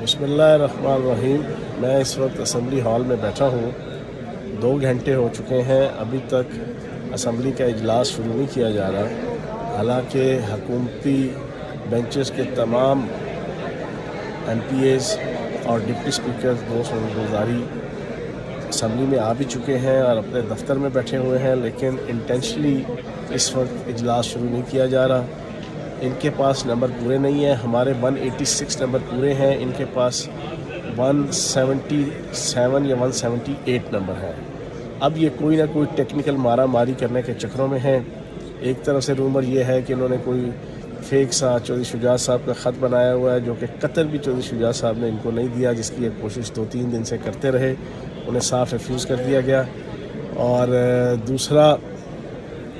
बिस्मिल्लाहिर्रहमानिर्रहीम। मैं इस वक्त असम्बली हॉल में बैठा हूँ। 2 घंटे हो चुके हैं, अभी तक असम्बली का इजलास शुरू नहीं किया जा रहा। हालांकि हुकूमती बेंचेस के तमाम MPAs और डिप्टी स्पीकर गुजारी असम्बली में आ भी चुके हैं और अपने दफ्तर में बैठे हुए हैं, लेकिन इंटेंशनली इस वक्त इजलास शुरू नहीं किया जा रहा। इनके पास नंबर पूरे नहीं हैं। हमारे 186 नंबर पूरे हैं, इनके पास 177 या 178 नंबर है। अब ये कोई ना कोई टेक्निकल मारा मारी करने के चक्करों में हैं। एक तरफ से रूमर ये है कि इन्होंने कोई फेक सा चौधरी शुजात साहब का ख़त बनाया हुआ है, जो कि कतल भी चौधरी शुजात साहब ने इनको नहीं दिया, जिसकी एक कोशिश 2-3 दिन से करते रहे, उन्हें साफ रिफ्यूज़ कर दिया गया। और दूसरा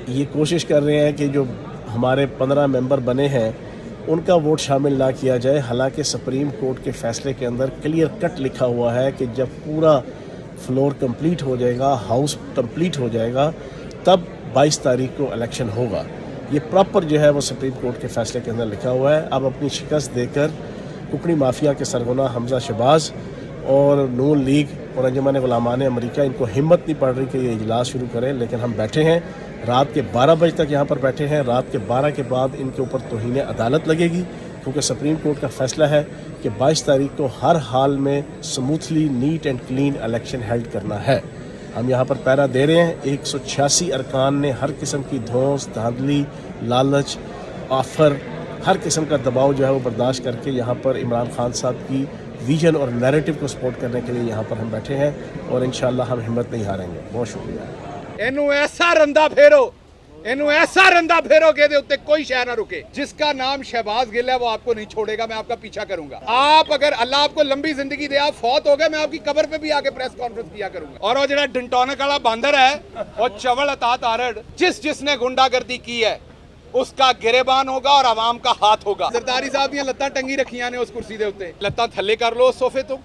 ये कोशिश कर रहे हैं कि जो हमारे 15 मेंबर बने हैं उनका वोट शामिल ना किया जाए। हालांकि सुप्रीम कोर्ट के फ़ैसले के अंदर क्लियर कट लिखा हुआ है कि जब पूरा फ्लोर कंप्लीट हो जाएगा, हाउस कंप्लीट हो जाएगा, तब 22 तारीख को इलेक्शन होगा। ये प्रॉपर जो है वो सुप्रीम कोर्ट के फ़ैसले के अंदर लिखा हुआ है। अब अपनी शिकस्त देकर कुकड़ी माफिया के सरगना हमजा शहबाज और नून लीग और अंजुमन गुलामान अमरीका, इनको हिम्मत नहीं पड़ रही कि ये इजलास शुरू करें, लेकिन हम बैठे हैं। रात के 12 बजे तक यहाँ पर बैठे हैं। रात के 12 के बाद इनके ऊपर तौहीन अदालत लगेगी, क्योंकि सुप्रीम कोर्ट का फैसला है कि 22 तारीख को हर हाल में smoothly neat and clean election held करना है। हम यहाँ पर पैरा दे रहे हैं। 186 अरकान ने हर किस्म की धौंस, धांधली, लालच, ऑफर, हर किस्म का दबाव जो है वो बर्दाश्त करके यहाँ पर इमरान खान साहब की विजन और नैरेटिव को सपोर्ट करने के लिए यहाँ पर हम बैठे हैं, और इंशाअल्लाह हम हिम्मत नहीं हारेंगे। बहुत शुक्रिया। ਇਹਨੂੰ ऐसा रंदा फेरो, ਇਹਨੂੰ ऐसा रंदा फेरो के उत्ते कोई शह ना रुके। जिसका नाम शहबाज गिल है वो आपको नहीं छोड़ेगा, मैं आपका पीछा करूंगा। आप अगर अल्लाह आपको लंबी जिंदगी दे, आप फौत हो गए, मैं आपकी कब्र पे भी आके प्रेस कॉन्फ्रेंस किया करूंगा। और वो जो डंटोनक वाला बांदर है और चवल अतात आरड़, जिसने गुंडागर्दी की है उसका गिरेबान होगा और आवाम का हाथ होगा। सरदारी साहब दी लत्तां टंगी रखियां ने उस कुर्सी दे उत्ते, लत्तां थल्ले कर लो उस सोफे तो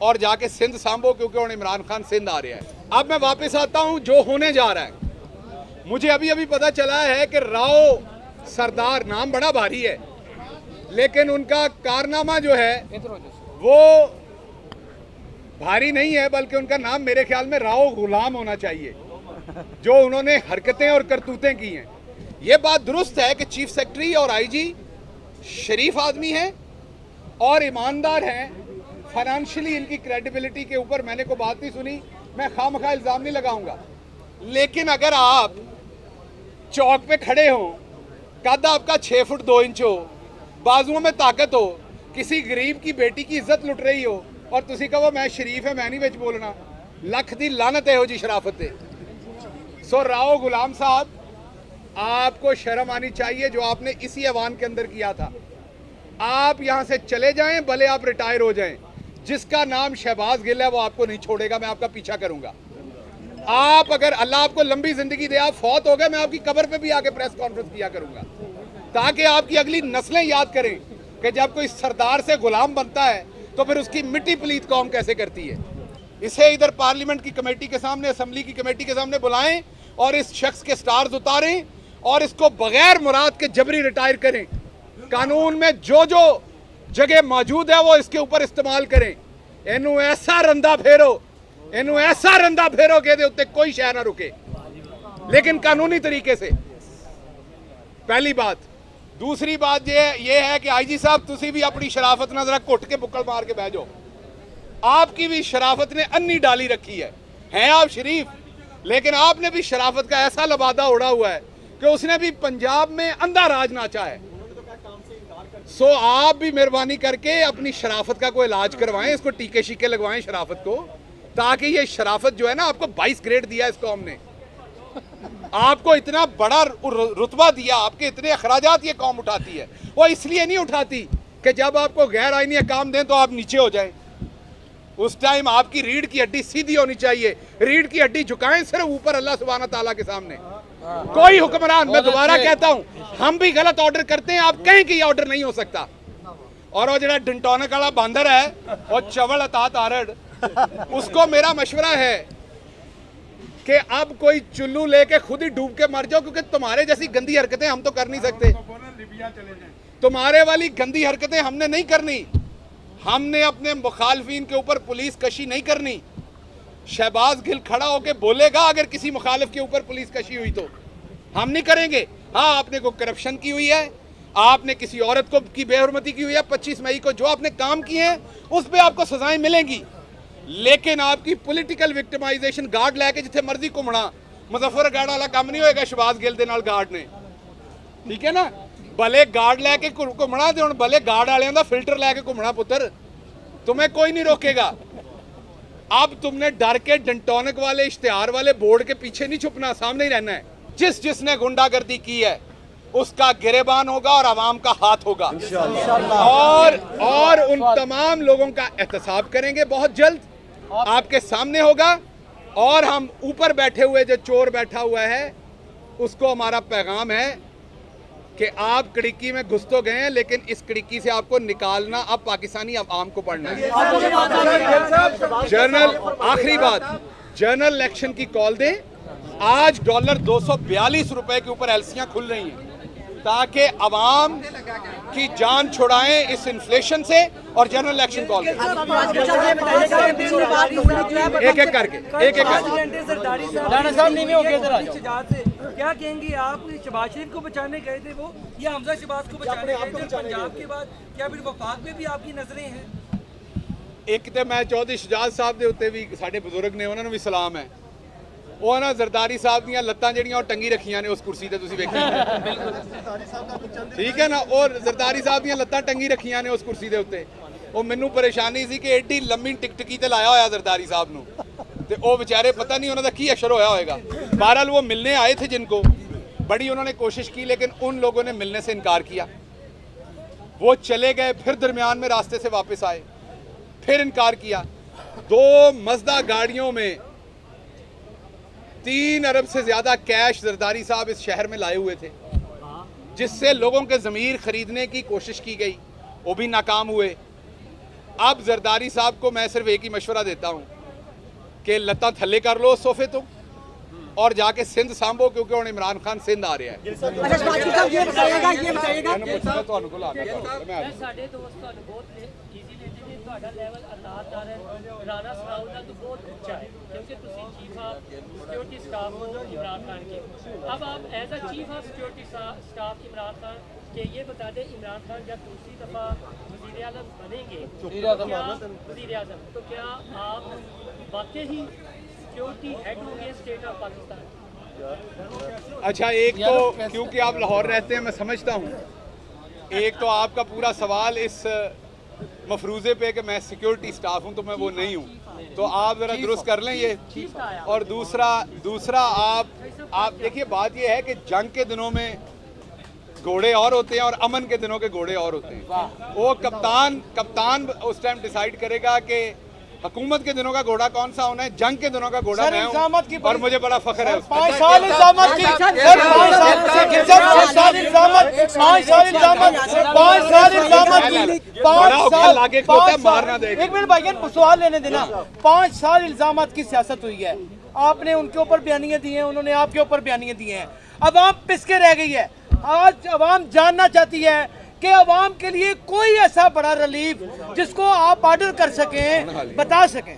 और जाके सिंध सांभो, क्योंकि हुण इमरान खान सिंध आ रहा है। अब मैं वापस आता हूं जो होने जा रहा है। मुझे अभी अभी पता चला है कि राव सरदार, नाम बड़ा भारी है, लेकिन उनका कारनामा जो है वो भारी नहीं है, बल्कि उनका नाम मेरे ख्याल में राव गुलाम होना चाहिए, जो उन्होंने हरकतें और करतूतें की हैं। ये बात दुरुस्त है कि चीफ सेक्रेटरी और IG शरीफ आदमी हैं और ईमानदार हैं। फाइनेंशियली इनकी क्रेडिबिलिटी के ऊपर मैंने कोई बात नहीं सुनी, मैं खामखा इल्ज़ाम नहीं लगाऊंगा। लेकिन अगर आप चौक पे खड़े हो, कद आपका 6 फुट 2 इंच हो, बाजुओं में ताकत हो, किसी गरीब की बेटी की इज्जत लुट रही हो और तुसी कहो मैं शरीफ है, मैं नहीं विच बोलना, लख दी लानत है हो जी शराफत है। सो राव गुलाम साहब, आपको शर्म आनी चाहिए जो आपने इसी ऐवान के अंदर किया था। आप यहां से चले जाएं, भले आप रिटायर हो जाएं। जिसका नाम शहबाज गिल है वो आपको नहीं छोड़ेगा, मैं आपका पीछा करूंगा। आप अगर अल्लाह आपको लंबी जिंदगी दे, आप फौत हो गए, मैं आपकी कब्र पे भी आके प्रेस कॉन्फ्रेंस किया करूंगा, ताकि आपकी अगली नस्लें याद करें कि जब कोई सरदार से गुलाम बनता है तो फिर उसकी मिट्टी पलीत कौम कैसे करती है। इसे इधर पार्लियामेंट की कमेटी के सामने, असम्बली की कमेटी के सामने बुलाएं और इस शख्स के स्टार्स उतारें और इसको बगैर मुराद के जबरी रिटायर करें। कानून में जो जो जगह मौजूद है वो इसके ऊपर इस्तेमाल करें। इनू ऐसा रंदा फेरो, इनू ऐसा रंदा फेरो के उत्ते कोई शह ना रुके, लेकिन कानूनी तरीके से। पहली बात। दूसरी बात ये है कि IG साहब तुसी भी अपनी शराफत ना जरा घुट के बुक्कल मार के बह जाओ। आपकी भी शराफत ने अन्नी डाली रखी है आप शरीफ, लेकिन आपने भी शराफत का ऐसा लबादा उड़ा हुआ है कि उसने भी पंजाब में अंधा राज नाचा है। सो आप भी मेहरबानी करके अपनी शराफत का कोई इलाज करवाएं, इसको टीके शीके लगवाएं शराफत को, ताकि ये शराफत जो है ना, आपको 22 ग्रेड दिया इस कौम ने, आपको इतना बड़ा रुतबा दिया, आपके इतने अखराजात ये कौम उठाती है। वो इसलिए नहीं उठाती कि जब आपको गैर आईनी काम दें तो आप नीचे हो जाएं। उस टाइम आपकी रीढ़ की हड्डी सीधी होनी चाहिए, रीढ़ की हड्डी झुकाएं सिर्फ ऊपर अल्लाह सुब्हाना ताला के सामने। कोई हुक्मरान, मैं दोबारा कहता हूं, हम भी गलत ऑर्डर करते हैं, आप कहें कि ये ऑर्डर नहीं हो सकता। और वो जो डंटोनक वाला बांदर है और चवल अतात आरड़, उसको मेरा मशवरा है कि अब कोई चुल्लू लेके खुद ही डूब के मर जाओ, क्योंकि तुम्हारे जैसी गंदी हरकतें हम तो कर नहीं सकते। तुम्हारे वाली गंदी हरकतें हमने नहीं करनी। हमने अपने मुखालफिन के ऊपर पुलिस कशी नहीं करनी। शहबाज गिल खड़ा होकर बोलेगा अगर किसी मुखालिफ के ऊपर पुलिस कशी हुई तो हम नहीं करेंगे। हाँ, आपने को करप्शन की हुई है, आपने किसी औरत को की बेहरमती की हुई है, 25 मई को जो आपने काम किए हैं उस पर आपको सजाएं मिलेंगी, लेकिन आपकी पॉलिटिकल विक्टिमाइजेशन गार्ड लैके जिथे मर्जी घूमना, मुजफ्फरगढ़ वाला काम नहीं होएगा शहबाज गिल दे नाल गार्ड ने, ठीक है ना। भले गार्ड लैके घूमना तो हुण भले गार्ड वालियां दा फिल्टर लैके घूमना पुत्र, तुम्हें कोई नहीं रोकेगा। अब तुमने डर के डंटोनिक वाले इश्तिहार वाले बोर्ड के पीछे नहीं छुपना, सामने ही रहना है। जिसने गुंडागर्दी की है उसका गिरेबान होगा और आवाम का हाथ होगा, और उन तमाम लोगों का एहतसाब करेंगे बहुत जल्द, आपके सामने होगा। और हम ऊपर बैठे हुए जो चोर बैठा हुआ है उसको हमारा पैगाम है कि आप कड़िक्की में घुस तो गए हैं, लेकिन इस कड़िक्की से आपको निकालना अब पाकिस्तानी आवाम को पढ़ना है। जनरल, आखिरी बात, जनरल इलेक्शन की कॉल दें। आज डॉलर 242 रुपए के ऊपर एलसियां खुल रही हैं ताकि अवाम की जान छुड़ाएं इस इन्फ्लेशन से, और जनरल इलेक्शन कॉल करें। एक एक करके क्या कहेंगे आप? शहबाज शरीफ को बचाने गए थे वो, या हमजा शहबाज को बचाने गए थे? पंजाब के बाद क्या फिर वफाक में भी आपकी नजरें हैं? एक तो मैं चौधरी शुजात साहब के उत्ते भी साडे बुजुर्ग ने, उन्होंने भी सलाम है। ਉਹ ਨਾ ਜ਼ਰਦਾਰੀ ਸਾਹਿਬ ਦੀਆਂ ਲੱਤਾਂ ਜਿਹੜੀਆਂ ਉਹ ਟੰਗੀ ਰੱਖੀਆਂ ਨੇ ਉਸ ਕੁਰਸੀ ਤੇ, ਤੁਸੀਂ ਵੇਖਿਆ ਠੀਕ ਹੈ ਨਾ। ਔਰ ਜ਼ਰਦਾਰੀ ਸਾਹਿਬ ਦੀਆਂ ਲੱਤਾਂ ਟੰਗੀ ਰੱਖੀਆਂ ਨੇ ਉਸ ਕੁਰਸੀ ਦੇ ਉੱਤੇ। ਉਹ ਮੈਨੂੰ ਪਰੇਸ਼ਾਨੀ ਸੀ ਕਿ ਐਡੀ ਲੰਮੀ ਟਿਕਟਕੀ ਤੇ ਲਾਇਆ ਹੋਇਆ ਜ਼ਰਦਾਰੀ ਸਾਹਿਬ ਨੂੰ, ਤੇ ਉਹ ਵਿਚਾਰੇ ਪਤਾ ਨਹੀਂ ਉਹਨਾਂ ਦਾ ਕੀ ਅਸ਼ਰ ਹੋਇਆ ਹੋਏਗਾ। बहरहाल वो मिलने आए थे जिनको, बड़ी उन्होंने कोशिश की, लेकिन उन लोगों ने मिलने से इनकार किया। वो चले गए, फिर दरमियान में रास्ते से वापस आए, फिर इनकार किया। 2 मज़दा गाड़ियों में 3 अरब से ज्यादा कैश जरदारी साहब इस शहर में लाए हुए थे, जिससे लोगों के ज़मीर खरीदने की कोशिश की गई, वो भी नाकाम हुए। अब जरदारी साहब को मैं सिर्फ एक ही मशवरा देता हूं कि लत्ता थले कर लो सोफे तो, और जाके सिंध सांभो, क्योंकि हुण इमरान खान सिंध आ रहा है। ਤੁਹਾਡਾ ਲੈਵਲ ਅਲਾਹਦਾਰ ਹੈ, ਰਾਣਾ ਸਰਾਉ ਦਾ तो बहुत ऊंचा है, क्योंकि तुम चीफ ऑफ सिक्योरिटी स्टाफ हो इमरान खान के। अब आप as a chief of security staff Imran Khan के ये बता दें, इमरान खान जब दूसरी दफ़ा वज़ीर आज़म बनेंगे, वज़ीर आज़म, तो क्या आप वाकई ही सिक्योरिटी हेड होंगे स्टेट ऑफ पाकिस्तान? अच्छा, एक तो क्योंकि आप लाहौर रहते हैं मैं समझता हूँ, एक तो आपका पूरा सवाल इस मफरूज़े पे कि मैं सिक्योरिटी स्टाफ हूं, तो मैं वो नहीं हूं, तो आप ज़रा दुरुस्त कर लें ये। और दूसरा आप देखिए, बात ये है कि जंग के दिनों में घोड़े और होते हैं और अमन के दिनों के घोड़े और होते हैं। वो कप्तान उस टाइम डिसाइड करेगा कि हुकूमत के दिनों का घोड़ा कौन सा होना है, जंग के दिनों का घोड़ा मैं हूं, और मुझे बड़ा फख्र है। 5 साल इल्जामत की, सवाल लेने देना। 5 साल इल्जामत की सियासत हुई है, आपने उनके ऊपर बयानियां दी हैं, उन्होंने आपके ऊपर बयानियां दी हैं, अवाम पिसके रह गई है। आज अवाम जानना चाहती है कि अवाम के लिए कोई ऐसा बड़ा रिलीफ जिसको आप ऑर्डर कर सकें, बता सकें।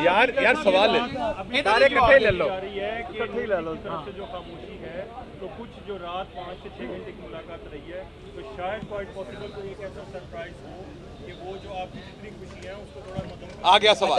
यार सवाल सारे इकट्ठे ले लो, इकट्ठे ले लो। जो खामोशी है, तो कुछ जो रात 5 से 6 घंटे की मुलाकात रही है, तो शायद क्वाइट पॉसिबल कोई एक ऐसा सरप्राइज हो कि वो जो आपकी जितनी खुशी है उसको थोड़ा आ गया सवाल।